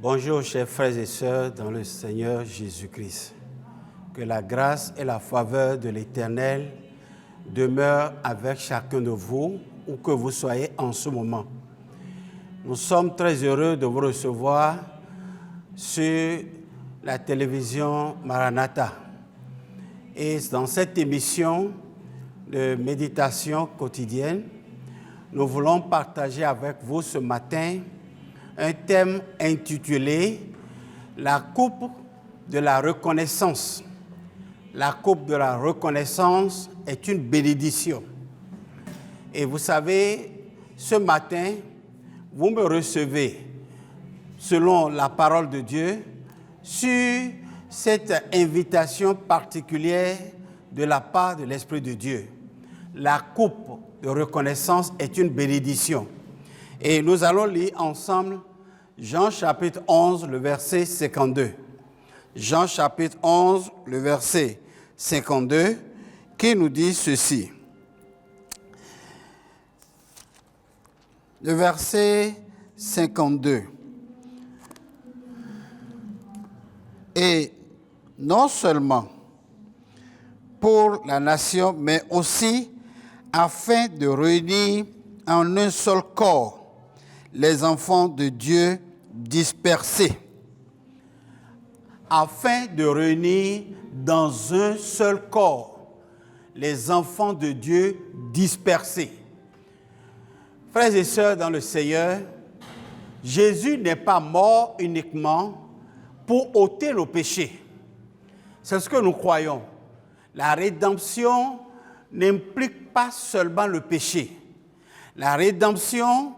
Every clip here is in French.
Bonjour chers frères et sœurs dans le Seigneur Jésus-Christ. Que la grâce et la faveur de l'Éternel demeurent avec chacun de vous, où que vous soyez en ce moment. Nous sommes très heureux de vous recevoir sur la télévision Maranatha. Et dans cette émission de méditation quotidienne, nous voulons partager avec vous ce matin un thème intitulé « La coupe de la reconnaissance ». La coupe de la reconnaissance est une bénédiction. Et vous savez, ce matin, vous me recevez, selon la parole de Dieu, sur cette invitation particulière de la part de l'Esprit de Dieu. La coupe de reconnaissance est une bénédiction. Et nous allons lire ensemble Jean chapitre 11, le verset 52. Jean chapitre 11, le verset 52, qui nous dit ceci. Le verset 52. Et non seulement pour la nation, mais aussi afin de réunir en un seul corps les enfants de Dieu dispersés. Afin de réunir dans un seul corps les enfants de Dieu dispersés. Frères et sœurs dans le Seigneur, Jésus n'est pas mort uniquement pour ôter nos péchés. C'est ce que nous croyons. La rédemption n'implique pas seulement le péché. La rédemption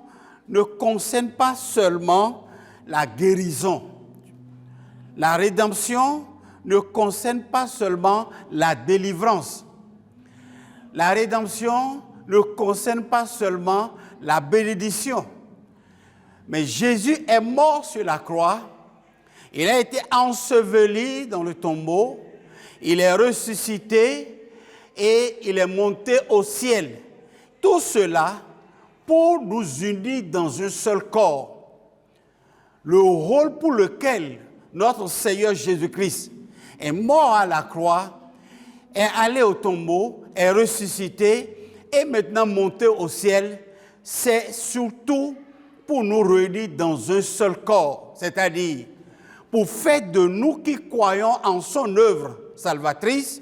ne concerne pas seulement la guérison. La rédemption ne concerne pas seulement la délivrance. La rédemption ne concerne pas seulement la bénédiction. Mais Jésus est mort sur la croix. Il a été enseveli dans le tombeau. Il est ressuscité et il est monté au ciel. Tout cela pour nous unir dans un seul corps. Le rôle pour lequel notre Seigneur Jésus-Christ est mort à la croix, est allé au tombeau, est ressuscité et maintenant monté au ciel, c'est surtout pour nous réunir dans un seul corps, c'est-à-dire pour faire de nous qui croyons en son œuvre salvatrice,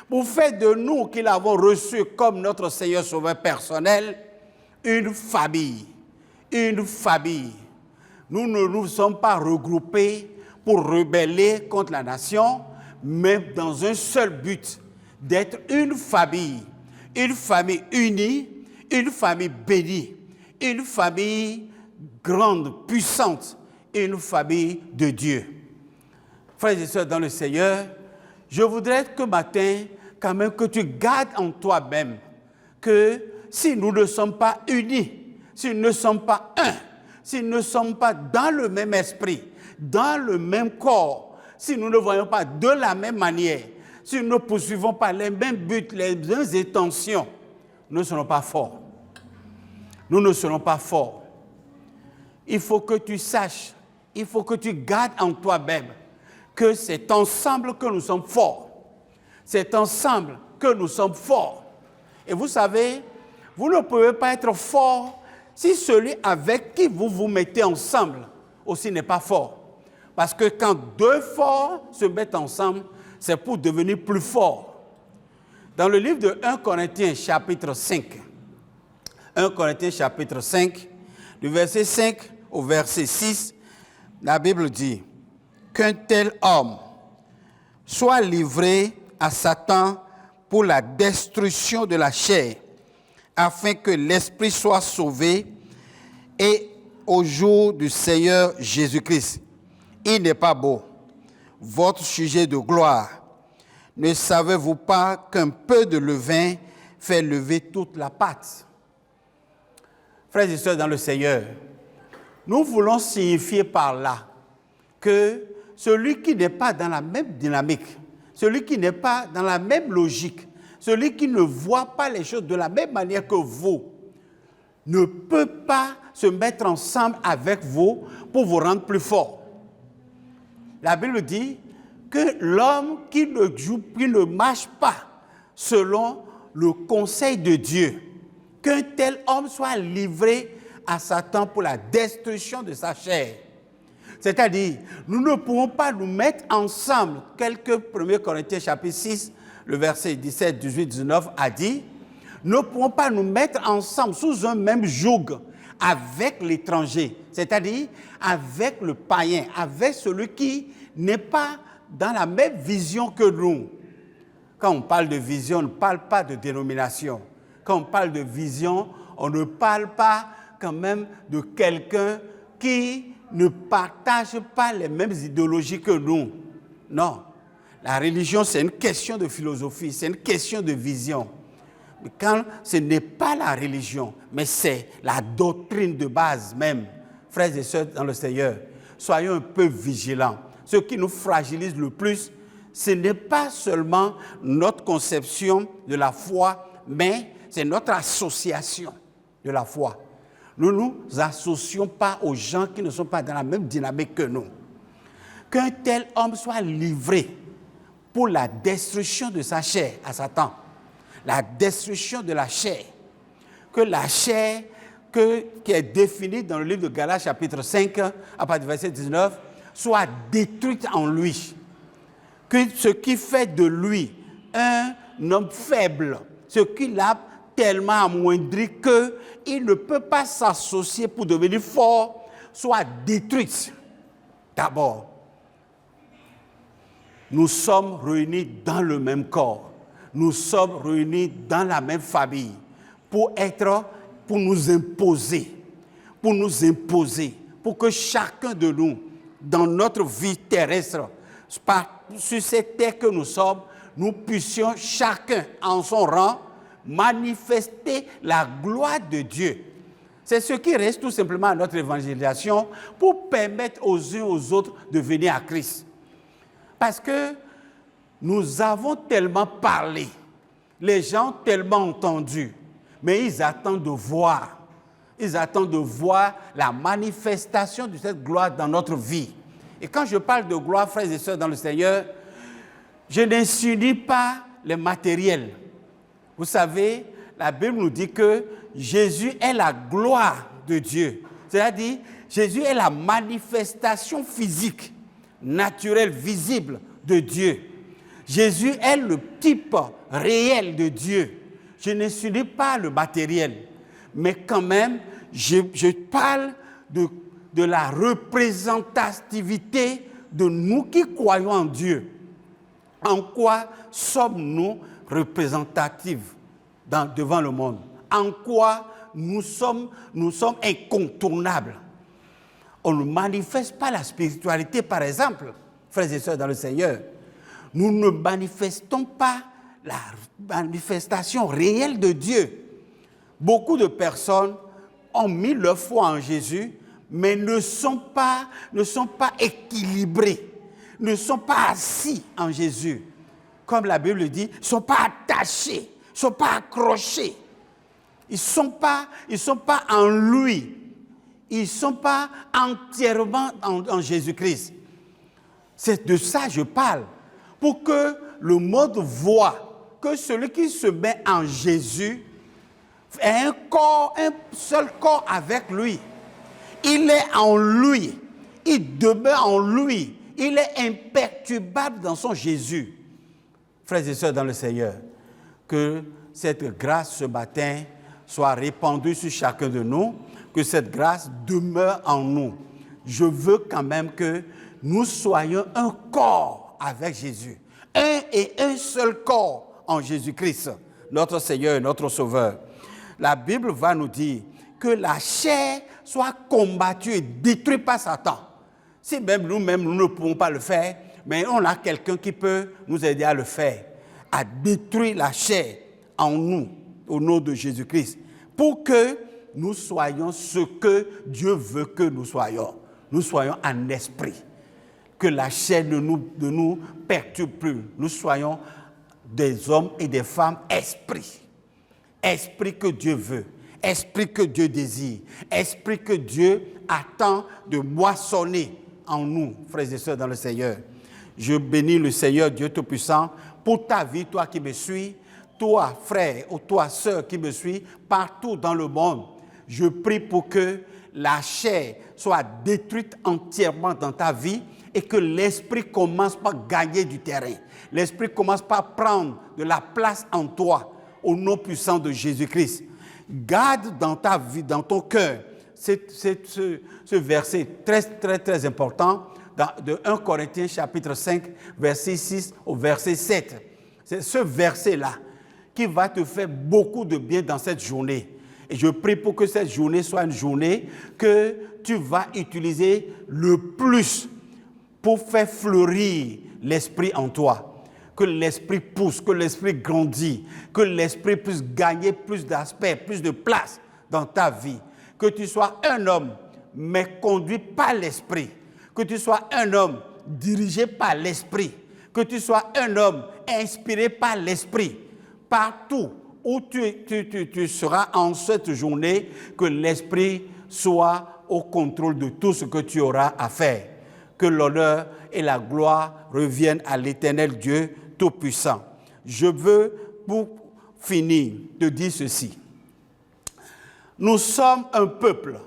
pour faire de nous qui l'avons reçu comme notre Seigneur Sauveur personnel, une famille. Une famille. Nous ne nous sommes pas regroupés pour rebeller contre la nation, mais dans un seul but, d'être une famille unie, une famille bénie, une famille grande, puissante, une famille de Dieu. Frères et sœurs dans le Seigneur, je voudrais que matin, quand même, que tu gardes en toi-même que si nous ne sommes pas unis, si nous ne sommes pas un, si nous ne sommes pas dans le même esprit, dans le même corps, si nous ne voyons pas de la même manière, si nous ne poursuivons pas les mêmes buts, les mêmes intentions, nous ne serons pas forts. Nous ne serons pas forts. Il faut que tu saches, il faut que tu gardes en toi-même que c'est ensemble que nous sommes forts. C'est ensemble que nous sommes forts. Et vous savez, vous ne pouvez pas être fort si celui avec qui vous vous mettez ensemble aussi n'est pas fort. Parce que quand deux forts se mettent ensemble, c'est pour devenir plus forts. Dans le livre de 1 Corinthiens chapitre 5, 1 Corinthiens chapitre 5, du verset 5 au verset 6, la Bible dit qu'un tel homme soit livré à Satan pour la destruction de la chair, afin que l'esprit soit sauvé et au jour du Seigneur Jésus-Christ. Il n'est pas beau, votre sujet de gloire. Ne savez-vous pas qu'un peu de levain fait lever toute la pâte? Frères et sœurs dans le Seigneur, nous voulons signifier par là que celui qui n'est pas dans la même dynamique, celui qui n'est pas dans la même logique, celui qui ne voit pas les choses de la même manière que vous, ne peut pas se mettre ensemble avec vous pour vous rendre plus fort. la Bible dit que l'homme qui ne marche pas selon le conseil de Dieu, qu'un tel homme soit livré à Satan pour la destruction de sa chair. C'est-à-dire, nous ne pouvons pas nous mettre ensemble. Quelques 1 Corinthiens chapitre 6, le verset 17, 18, 19 a dit, nous ne pouvons pas nous mettre ensemble sous un même joug avec l'étranger, c'est-à-dire avec le païen, avec celui qui n'est pas dans la même vision que nous. Quand on parle de vision, on ne parle pas de dénomination. Quand on parle de vision, on ne parle pas quand même de quelqu'un qui ne partage pas les mêmes idéologies que nous. Non. La religion, c'est une question de philosophie, c'est une question de vision. Mais quand ce n'est pas la religion, mais c'est la doctrine de base même, frères et sœurs dans le Seigneur, soyons un peu vigilants. Ce qui nous fragilise le plus, ce n'est pas seulement notre conception de la foi, mais c'est notre association de la foi. Nous ne nous associons pas aux gens qui ne sont pas dans la même dynamique que nous. Qu'un tel homme soit livré pour la destruction de sa chair à Satan, la destruction de la chair, que la chair qui est définie dans le livre de Galates chapitre 5, à partir du verset 19, soit détruite en lui. Que ce qui fait de lui un homme faible, ce qui l'a tellement amoindri qu'il ne peut pas s'associer pour devenir fort, soit détruite. D'abord, nous sommes réunis dans le même corps. Nous sommes réunis dans la même famille pour nous imposer, pour que chacun de nous, dans notre vie terrestre, sur cette terre que nous sommes, nous puissions chacun en son rang manifester la gloire de Dieu. C'est ce qui reste tout simplement à notre évangélisation pour permettre aux uns aux autres de venir à Christ. Parce que nous avons tellement parlé, les gens ont tellement entendu, mais ils attendent de voir. Ils attendent de voir la manifestation de cette gloire dans notre vie. Et quand je parle de gloire, frères et sœurs dans le Seigneur, je n'insinue pas les matériels. Vous savez, la Bible nous dit que Jésus est la gloire de Dieu. C'est-à-dire, Jésus est la manifestation physique, naturelle, visible de Dieu. Jésus est le type réel de Dieu. Je n'insinue pas le matériel, mais quand même, je parle de la représentativité de nous qui croyons en Dieu. En quoi sommes-nous représentatifs devant le monde? En quoi nous sommes incontournables? On ne manifeste pas la spiritualité, par exemple, frères et sœurs dans le Seigneur. Nous ne manifestons pas la manifestation réelle de Dieu. Beaucoup de personnes ont mis leur foi en Jésus, mais ne sont pas équilibrés, ne sont pas assis en Jésus. Comme la Bible dit, ils ne sont pas attachés, ils ne sont pas accrochés. Ils ne sont pas en lui. Ils ne sont pas entièrement en Jésus-Christ. C'est de ça que je parle. Pour que le monde voit que celui qui se met en Jésus est un seul corps avec lui. Il est en lui. Il demeure en lui. Il est imperturbable dans son Jésus. Frères et sœurs dans le Seigneur, que cette grâce ce matin soit répandue sur chacun de nous, que cette grâce demeure en nous. Je veux quand même que nous soyons un corps avec Jésus. Un et un seul corps en Jésus-Christ, notre Seigneur et notre Sauveur. La Bible va nous dire que la chair soit combattue et détruite par Satan. Si même nous-mêmes, nous ne pouvons pas le faire, mais on a quelqu'un qui peut nous aider à le faire, à détruire la chair en nous, au nom de Jésus-Christ, pour que nous soyons ce que Dieu veut que nous soyons. Nous soyons en esprit. Que la chair ne nous perturbe plus. Nous soyons des hommes et des femmes esprit. Esprit que Dieu veut. Esprit que Dieu désire. Esprit que Dieu attend de moissonner en nous, frères et sœurs dans le Seigneur. Je bénis le Seigneur Dieu Tout-Puissant pour ta vie, toi qui me suis, toi frère ou toi sœur qui me suis, partout dans le monde. Je prie pour que la chair soit détruite entièrement dans ta vie et que l'esprit commence par gagner du terrain. L'esprit commence par prendre de la place en toi, au nom puissant de Jésus-Christ. Garde dans ta vie, dans ton cœur, ce verset très important de 1 Corinthiens chapitre 5, verset 6 au verset 7. C'est ce verset-là qui va te faire beaucoup de bien dans cette journée. Et je prie pour que cette journée soit une journée que tu vas utiliser le plus pour faire fleurir l'esprit en toi. Que l'esprit pousse, que l'esprit grandit, que l'esprit puisse gagner plus d'aspects, plus de place dans ta vie. Que tu sois un homme, mais conduit par l'esprit. Que tu sois un homme dirigé par l'esprit. Que tu sois un homme inspiré par l'esprit. Partout où tu seras en cette journée, que l'esprit soit au contrôle de tout ce que tu auras à faire. Que l'honneur et la gloire reviennent à l'Éternel Dieu Tout-Puissant. Je veux, pour finir, te dire ceci. Nous sommes un peuple.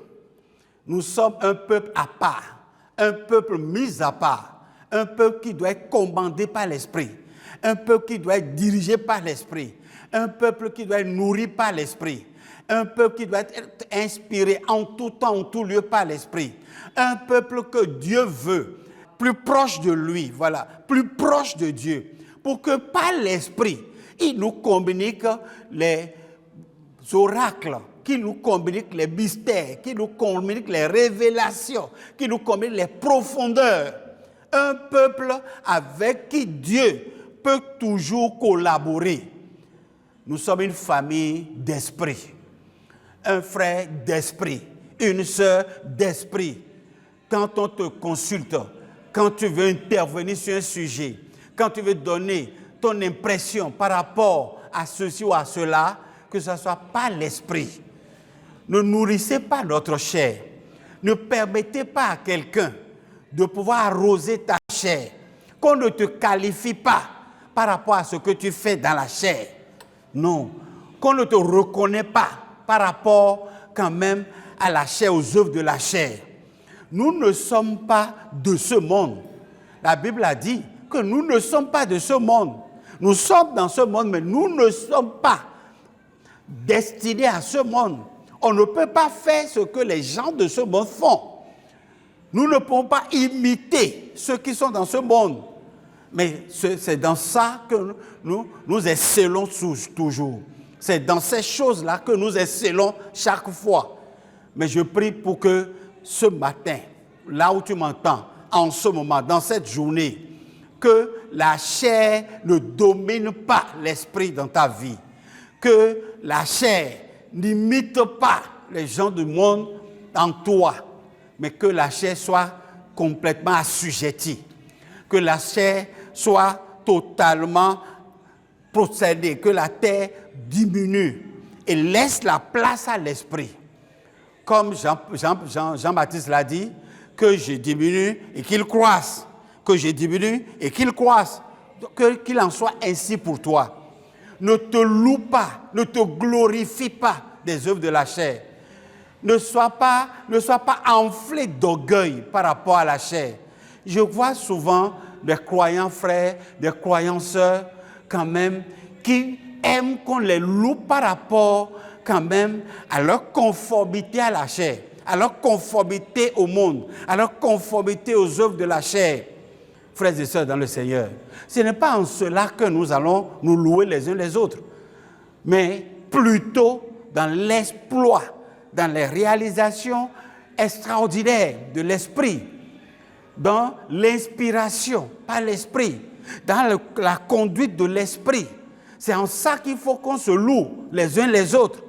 Nous sommes un peuple à part, un peuple mis à part, un peuple qui doit être commandé par l'Esprit, un peuple qui doit être dirigé par l'Esprit, un peuple qui doit être nourri par l'Esprit, un peuple qui doit être inspiré en tout temps, en tout lieu par l'Esprit, un peuple que Dieu veut, plus proche de lui, voilà, plus proche de Dieu, pour que par l'Esprit, il nous communique les oracles, qui nous communique les mystères, qui nous communique les révélations, qui nous communique les profondeurs. Un peuple avec qui Dieu peut toujours collaborer. Nous sommes une famille d'esprit, un frère d'esprit, une sœur d'esprit. Quand on te consulte, quand tu veux intervenir sur un sujet, quand tu veux donner ton impression par rapport à ceci ou à cela, que ce soit pas l'esprit. Ne nourrissez pas notre chair. Ne permettez pas à quelqu'un de pouvoir arroser ta chair. Qu'on ne te qualifie pas par rapport à ce que tu fais dans la chair. Non. Qu'on ne te reconnaît pas par rapport quand même à la chair, aux œuvres de la chair. Nous ne sommes pas de ce monde. La Bible a dit que nous ne sommes pas de ce monde. Nous sommes dans ce monde, mais nous ne sommes pas destinés à ce monde. On ne peut pas faire ce que les gens de ce monde font. Nous ne pouvons pas imiter ceux qui sont dans ce monde. Mais c'est dans ça que nous excellons toujours. C'est dans ces choses-là que nous excellons chaque fois. Mais je prie pour que ce matin, là où tu m'entends, en ce moment, dans cette journée, que la chair ne domine pas l'esprit dans ta vie. Que la chair n'imite pas les gens du monde en toi, mais que la chair soit complètement assujettie. Que la chair soit totalement procédée, que la terre diminue et laisse la place à l'esprit. Comme Jean-Baptiste l'a dit, que je diminue et qu'il croisse. Que je diminue et qu'il croisse. Qu'il en soit ainsi pour toi. Ne te loue pas, ne te glorifie pas des œuvres de la chair. Ne sois pas enflé d'orgueil par rapport à la chair. Je vois souvent des croyants frères, des croyants sœurs, quand même, qui aiment qu'on les loue par rapport, quand même, à leur conformité à la chair, à leur conformité au monde, à leur conformité aux œuvres de la chair. Frères et sœurs dans le Seigneur, ce n'est pas en cela que nous allons nous louer les uns les autres, mais plutôt dans l'exploit, dans les réalisations extraordinaires de l'esprit, dans l'inspiration par l'esprit, dans la conduite de l'esprit. C'est en ça qu'il faut qu'on se loue les uns les autres.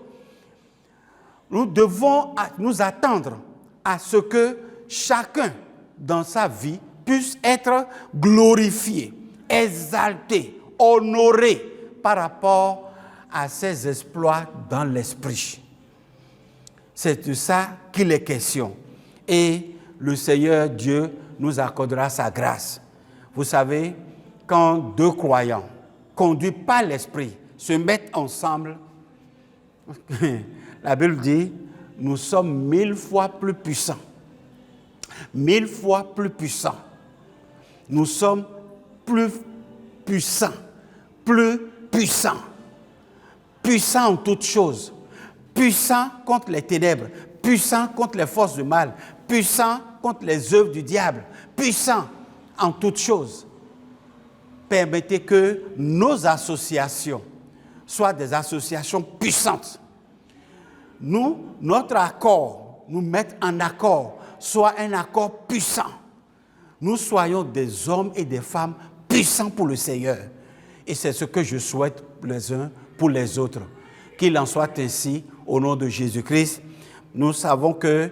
Nous devons nous attendre à ce que chacun dans sa vie puisse être glorifié, exalté, honoré par rapport à ses exploits dans l'esprit. C'est de ça qu'il est question. Et le Seigneur Dieu nous accordera sa grâce. Vous savez, quand deux croyants, conduits par l'Esprit, se mettent ensemble, la Bible dit, nous sommes 1000 fois plus puissants. 1000 fois plus puissants. Nous sommes plus puissants. Plus puissants. Puissants en toutes choses. Puissants contre les ténèbres. Puissants contre les forces du mal. Puissants contre les œuvres du diable. Puissants en toutes choses. Permettez que nos associations soient des associations puissantes. Nous, notre accord, nous mettre en accord, soit un accord puissant. Nous soyons des hommes et des femmes puissants pour le Seigneur. Et c'est ce que je souhaite les uns pour les autres. Qu'il en soit ainsi au nom de Jésus-Christ. Nous savons que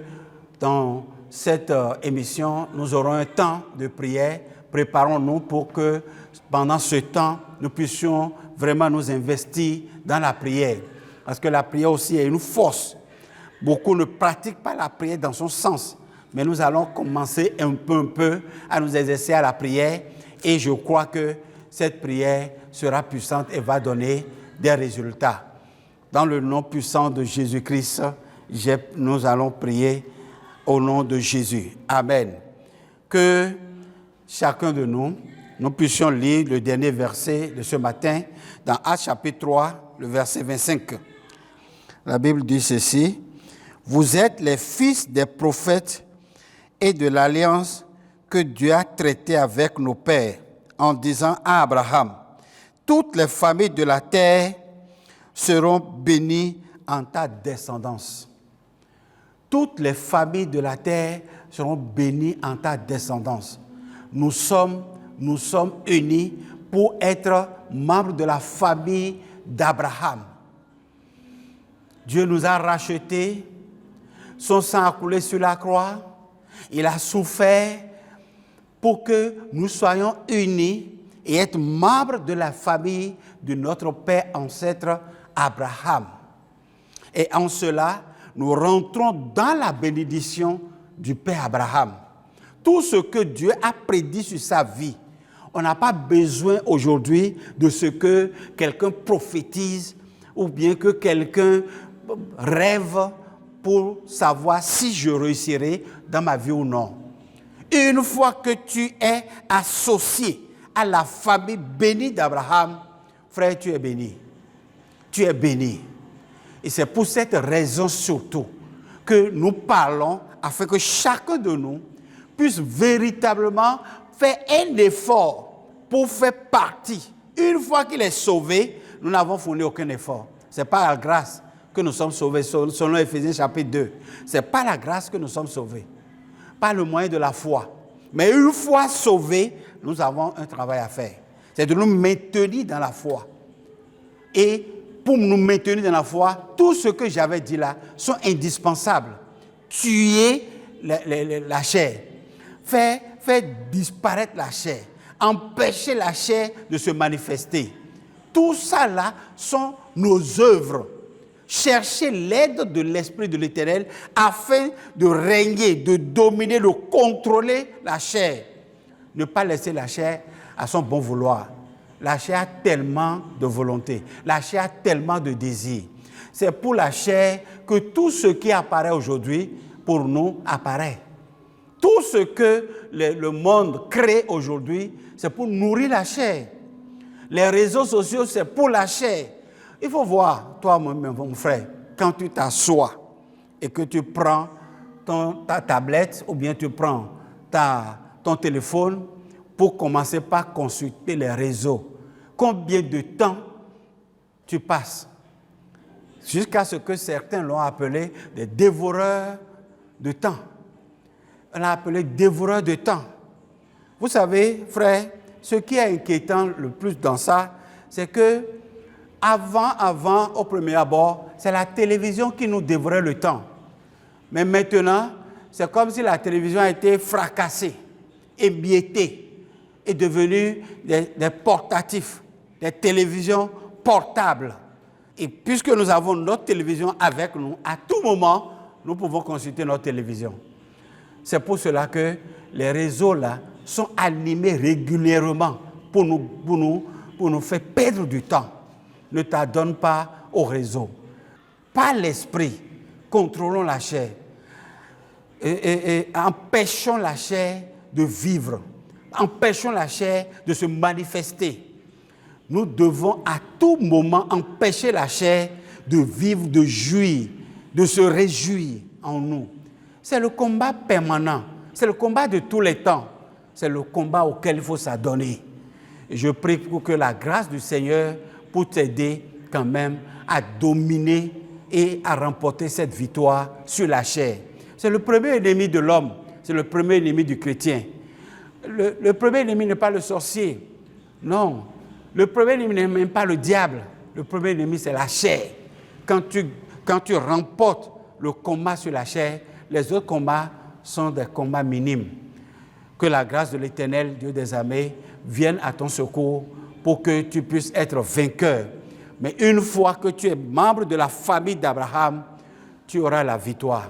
dans cette émission, nous aurons un temps de prière. Préparons-nous pour que pendant ce temps, nous puissions vraiment nous investir dans la prière. Parce que la prière aussi est une force. Beaucoup ne pratiquent pas la prière dans son sens. Mais nous allons commencer un peu à nous exercer à la prière. Et je crois que cette prière sera puissante et va donner des résultats. Dans le nom puissant de Jésus-Christ, nous allons prier au nom de Jésus. Amen. Que chacun de nous puissions lire le dernier verset de ce matin dans Actes chapitre 3, le verset 25. La Bible dit ceci: « Vous êtes les fils des prophètes et de l'alliance que Dieu a traitée avec nos pères, en disant à Abraham, toutes les familles de la terre seront bénies en ta descendance. » Toutes les familles de la terre seront bénies en ta descendance. Nous sommes unis pour être membres de la famille d'Abraham. Dieu nous a rachetés, son sang a coulé sur la croix, il a souffert pour que nous soyons unis et être membres de la famille de notre père ancêtre Abraham. Et en cela, nous rentrons dans la bénédiction du père Abraham. Tout ce que Dieu a prédit sur sa vie, on n'a pas besoin aujourd'hui de ce que quelqu'un prophétise ou bien que quelqu'un rêve pour savoir si je réussirai dans ma vie ou non. Une fois que tu es associé à la famille bénie d'Abraham, frère, tu es béni. Tu es béni. Et c'est pour cette raison surtout que nous parlons afin que chacun de nous puisse véritablement faire un effort pour faire partie. Une fois qu'il est sauvé, nous n'avons fourni aucun effort. Ce n'est pas la grâce que nous sommes sauvés, selon Éphésiens chapitre 2. Ce n'est pas la grâce que nous sommes sauvés, pas le moyen de la foi. Mais une fois sauvés, nous avons un travail à faire. C'est de nous maintenir dans la foi. Et pour nous maintenir dans la foi, tout ce que j'avais dit là sont indispensables. Tuer la chair, faire disparaître la chair, empêcher la chair de se manifester. Tout ça là sont nos œuvres. Chercher l'aide de l'Esprit de l'Éternel afin de régner, de dominer, de contrôler la chair. Ne pas laisser la chair à son bon vouloir. La chair a tellement de volonté, la chair a tellement de désirs. C'est pour la chair que tout ce qui apparaît aujourd'hui, pour nous, apparaît. Tout ce que le monde crée aujourd'hui, c'est pour nourrir la chair. Les réseaux sociaux, c'est pour la chair. Il faut voir, toi, mon frère, quand tu t'assois et que tu prends ta tablette ou bien tu prends ton téléphone pour commencer par consulter les réseaux, combien de temps tu passes? Jusqu'à ce que certains l'ont appelé des dévoreurs de temps. On l'a appelé dévoreurs de temps. Vous savez, frère, ce qui est inquiétant le plus dans ça, c'est que avant, au premier abord, c'est la télévision qui nous dévorait le temps. Mais maintenant, c'est comme si la télévision a été fracassée, émiettée, est devenue des portatifs, des télévisions portables. Et puisque nous avons notre télévision avec nous, à tout moment, nous pouvons consulter notre télévision. C'est pour cela que les réseaux là sont animés régulièrement pour nous faire perdre du temps. Ne t'adonne pas au réseau. Par l'esprit, contrôlons la chair et empêchons la chair de vivre. Empêchons la chair de se manifester. Nous devons à tout moment empêcher la chair de vivre, de jouir, de se réjouir en nous. C'est le combat permanent. C'est le combat de tous les temps. C'est le combat auquel il faut s'adonner. Et je prie pour que la grâce du Seigneur pour t'aider quand même à dominer et à remporter cette victoire sur la chair. C'est le premier ennemi de l'homme. C'est le premier ennemi du chrétien. Le premier ennemi n'est pas le sorcier. Non. Le premier ennemi n'est même pas le diable. Le premier ennemi, c'est la chair. Quand tu remportes le combat sur la chair, les autres combats sont des combats minimes. Que la grâce de l'Éternel, Dieu des armées, vienne à ton secours pour que tu puisses être vainqueur. Mais une fois que tu es membre de la famille d'Abraham, tu auras la victoire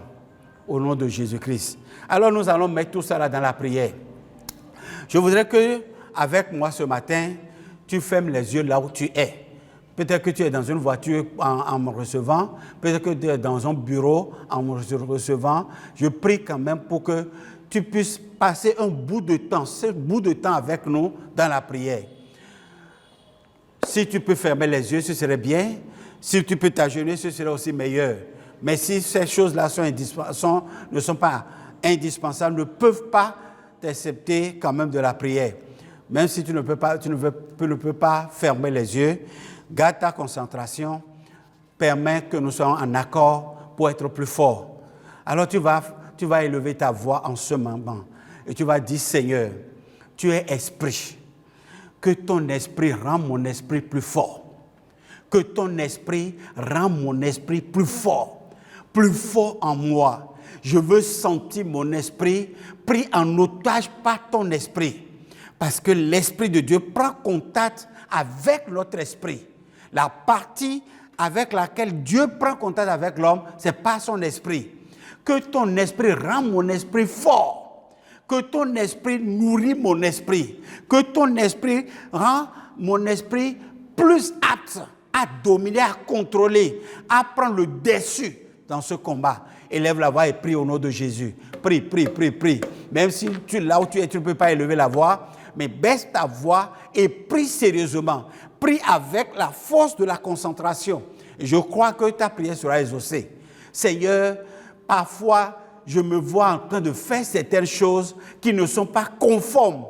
au nom de Jésus-Christ. Alors nous allons mettre tout ça là dans la prière. Je voudrais que, avec moi ce matin, tu fermes les yeux là où tu es. Peut-être que tu es dans une voiture en me recevant, peut-être que tu es dans un bureau en me recevant. Je prie quand même pour que tu puisses passer un bout de temps, ce bout de temps avec nous dans la prière. Si tu peux fermer les yeux, ce serait bien. Si tu peux t'agenouiller, ce serait aussi meilleur. Mais si ces choses-là ne sont pas indispensables, ne peuvent pas t'accepter quand même de la prière. Même si tu ne peux pas fermer les yeux, garde ta concentration, permets que nous soyons en accord pour être plus forts. Alors tu vas élever ta voix en ce moment et tu vas dire, Seigneur, tu es esprit, que ton esprit rend mon esprit plus fort, que ton esprit rend mon esprit plus fort en moi. Je veux sentir mon esprit pris en otage par ton esprit. Parce que l'Esprit de Dieu prend contact avec notre esprit. La partie avec laquelle Dieu prend contact avec l'homme, c'est par son esprit. Que ton esprit rend mon esprit fort. Que ton esprit nourrit mon esprit. Que ton esprit rend mon esprit plus apte à dominer, à contrôler, à prendre le dessus dans ce combat. Élève la voix et prie au nom de Jésus. Prie. Même si là où tu es, tu ne peux pas élever la voix, mais baisse ta voix et prie sérieusement. Prie avec la force de la concentration. Et je crois que ta prière sera exaucée. Seigneur, parfois, je me vois en train de faire certaines choses qui ne sont pas conformes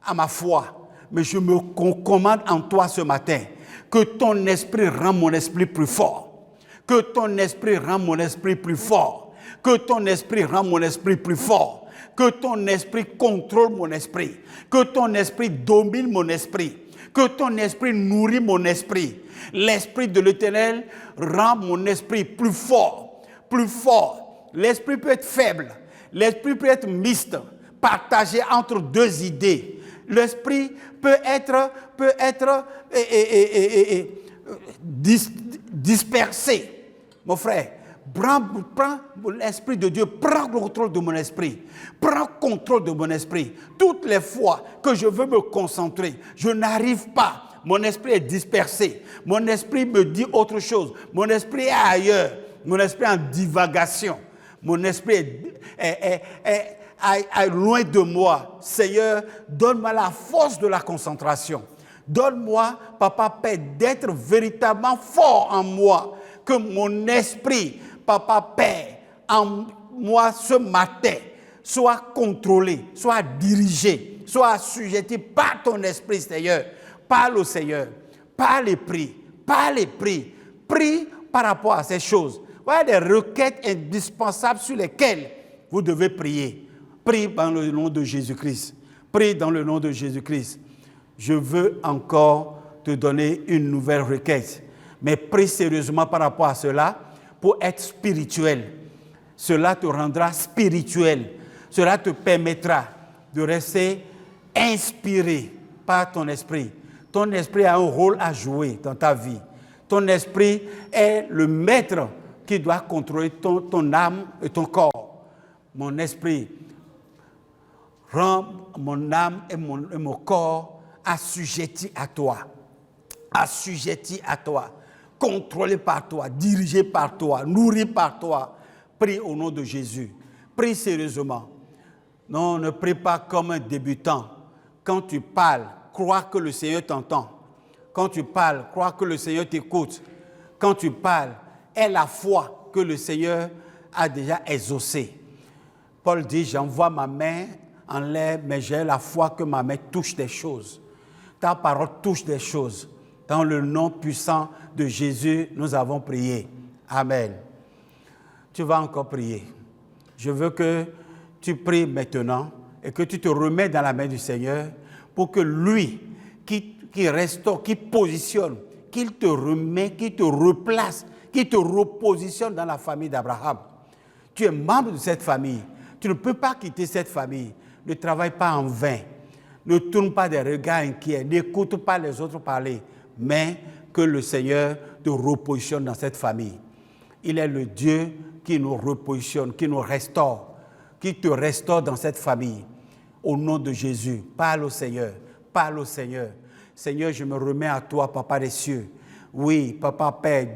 à ma foi. Mais je me commande en toi ce matin. Que ton esprit rend mon esprit plus fort. Que ton esprit rend mon esprit plus fort. Que ton esprit rend mon esprit plus fort. Que ton esprit contrôle mon esprit. Que ton esprit domine mon esprit. Que ton esprit nourrit mon esprit. L'esprit de l'Éternel rend mon esprit plus fort. Plus fort. L'esprit peut être faible. L'esprit peut être mixte, partagé entre deux idées. L'esprit peut être dispersé. Mon frère, prends l'Esprit de Dieu, prends le contrôle de mon esprit. Prends contrôle de mon esprit. Toutes les fois que je veux me concentrer, je n'arrive pas. Mon esprit est dispersé. Mon esprit me dit autre chose. Mon esprit est ailleurs. Mon esprit est en divagation. Mon esprit est loin de moi. Seigneur, donne-moi la force de la concentration. Donne-moi, Papa Père, d'être véritablement fort en moi. Que mon esprit, Papa Père, en moi ce matin, soit contrôlé, soit dirigé, soit assujetti par ton esprit, Seigneur. Parle au Seigneur. Parle et prie. Parle et prie. Prie par rapport à ces choses. Voilà des requêtes indispensables sur lesquelles vous devez prier. Prie dans le nom de Jésus-Christ. Prie dans le nom de Jésus-Christ. Je veux encore te donner une nouvelle requête. Mais prie sérieusement par rapport à cela pour être spirituel. Cela te rendra spirituel. Cela te permettra de rester inspiré par ton esprit. Ton esprit a un rôle à jouer dans ta vie. Ton esprit est le maître qui doit contrôler ton âme et ton corps. mon esprit, rends mon âme et mon corps assujettis à toi. Assujettis à toi, contrôlé par toi, dirigé par toi, nourri par toi. Prie au nom de Jésus. Prie sérieusement. Non, ne prie pas comme un débutant. Quand tu parles, crois que le Seigneur t'entend. Quand tu parles, crois que le Seigneur t'écoute. Quand tu parles, aie la foi que le Seigneur a déjà exaucée. Paul dit, j'envoie ma main en l'air, mais j'ai la foi que ma main touche des choses. Ta parole touche des choses. Dans le nom puissant de Jésus, nous avons prié. Amen. Tu vas encore prier. Je veux que tu pries maintenant et que tu te remets dans la main du Seigneur pour que lui, qui restaure, qui positionne, qu'il te remet, qu'il te replace, qu'il te repositionne dans la famille d'Abraham. Tu es membre de cette famille. Tu ne peux pas quitter cette famille. Ne travaille pas en vain. Ne tourne pas des regards inquiets. N'écoute pas les autres parler. Mais que le Seigneur te repositionne dans cette famille. Il est le Dieu qui nous repositionne, qui nous restaure, qui te restaure dans cette famille. Au nom de Jésus, parle au Seigneur, parle au Seigneur. Seigneur, je me remets à toi, Papa des cieux. Oui, Papa Père,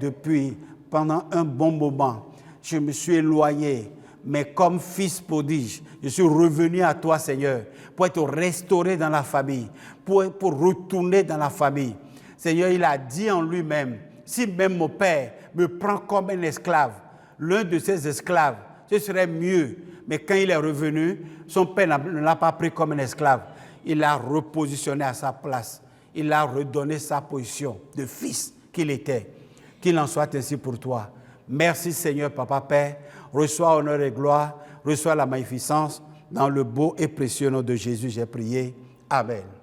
pendant un bon moment, je me suis éloigné, mais comme fils prodige, je suis revenu à toi, Seigneur, pour être restauré dans la famille, pour retourner dans la famille. Seigneur, il a dit en lui-même, si même mon père me prend comme un esclave, l'un de ses esclaves, ce serait mieux. Mais quand il est revenu, son père ne l'a pas pris comme un esclave. Il l'a repositionné à sa place. Il a redonné sa position de fils qu'il était. Qu'il en soit ainsi pour toi. Merci Seigneur, Papa Père. Reçois honneur et gloire. Reçois la magnificence. Dans le beau et précieux nom de Jésus, j'ai prié. Amen.